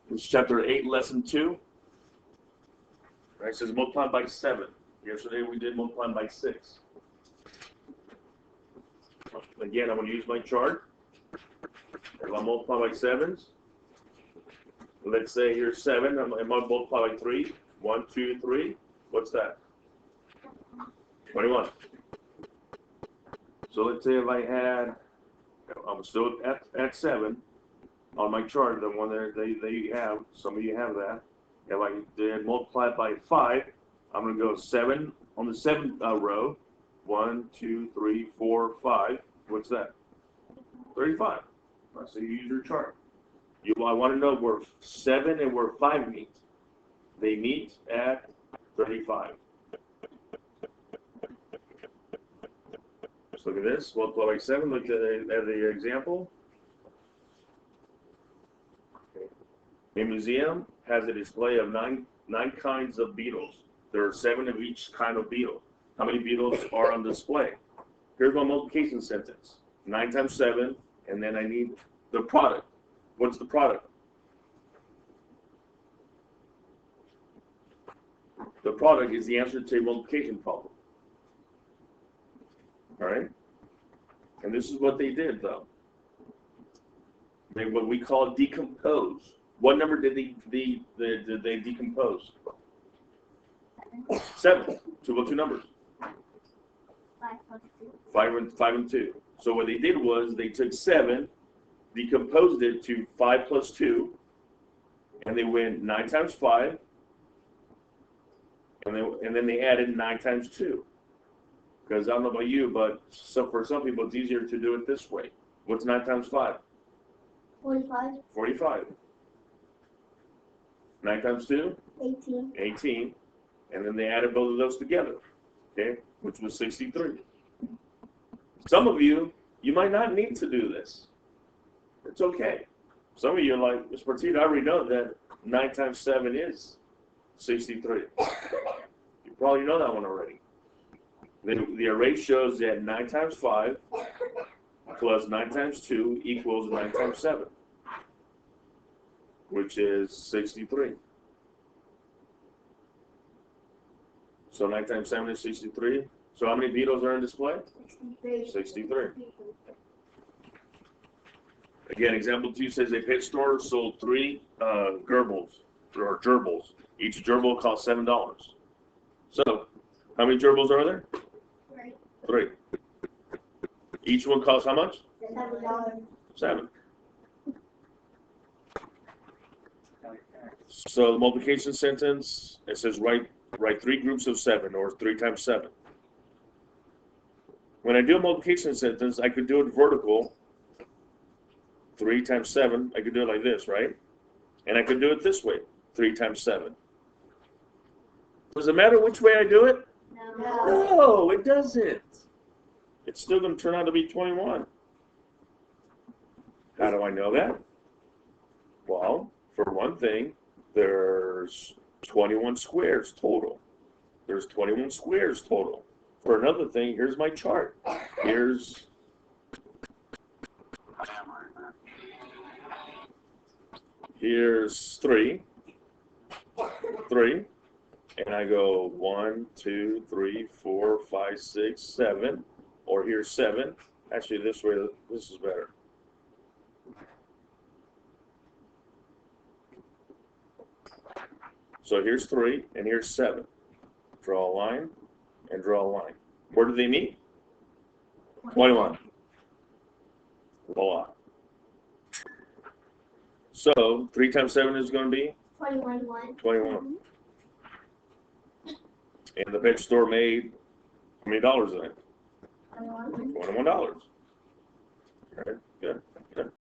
It's chapter 8, lesson 2. Right, it says multiply by 7. Yesterday we did multiply by 6. Again, I'm going to use my chart. If I multiply by 7s, let's say here's 7. I'm going to multiply by 3. 1, 2, 3. What's that? 21. So let's say if I had, I'm still at 7 on my chart, the one that they have, some of you have that. If I did multiply by 5, I'm going to go 7 on the 7th row. 1, 2, 3, 4, 5. What's that? 35. So you use your chart. I want to know where 7 and where 5 meet. They meet at 35. Let's look at this. Multiply by 7. Look at the example. A museum has a display of nine kinds of beetles. There are 7 of each kind of beetle. How many beetles are on display? Here's my multiplication sentence. 9 times 7, and then I need the product. What's the product? The product is the answer to a multiplication problem. All right? And this is what they did, though. What we call decompose. What number did they decompose? 7. So what two numbers? 5 plus 2. 5 and 2. So what they did was they took 7, decomposed it to 5 plus 2, and they went 9 times 5, and then they added 9 times 2. Because I don't know about you, but for some people it's easier to do it this way. What's 9 times 5? 45. 45. 9 times 2? 18. 18. And then they added both of those together, okay, which was 63. Some of you might not need to do this. It's okay. Some of you are like, Ms. Partita, I already know that 9 times 7 is 63. You probably know that one already. The array shows that 9 times 5 plus 9 times 2 equals 9 times 7, which is 63. So 9 times 7 is 63. So how many beetles are in display? 63. Again, example 2 says a pet store sold 3 gerbils, or gerbils. Each gerbil cost $7. So how many gerbils are there? 3. Each one costs how much? $7. 7. So the multiplication sentence, it says write 3 groups of 7, or 3 times 7. When I do a multiplication sentence, I could do it vertical. 3 times 7, I could do it like this, right? And I could do it this way, 3 times 7. Does it matter which way I do it? No, it doesn't. It's still going to turn out to be 21. How do I know that? Well, for one thing, there's 21 squares total. There's 21 squares total. For another thing, here's my chart. Here's 3, and I go 1, 2, 3, 4, 5, 6, 7, or here's 7. Actually, this way, this is better. So here's 3, and here's 7. Draw a line, and draw a line. Where do they meet? 21. Voila. So 3 times 7 is going to be? 21. 21. And the pet store made how many dollars in it? $21. All right, good.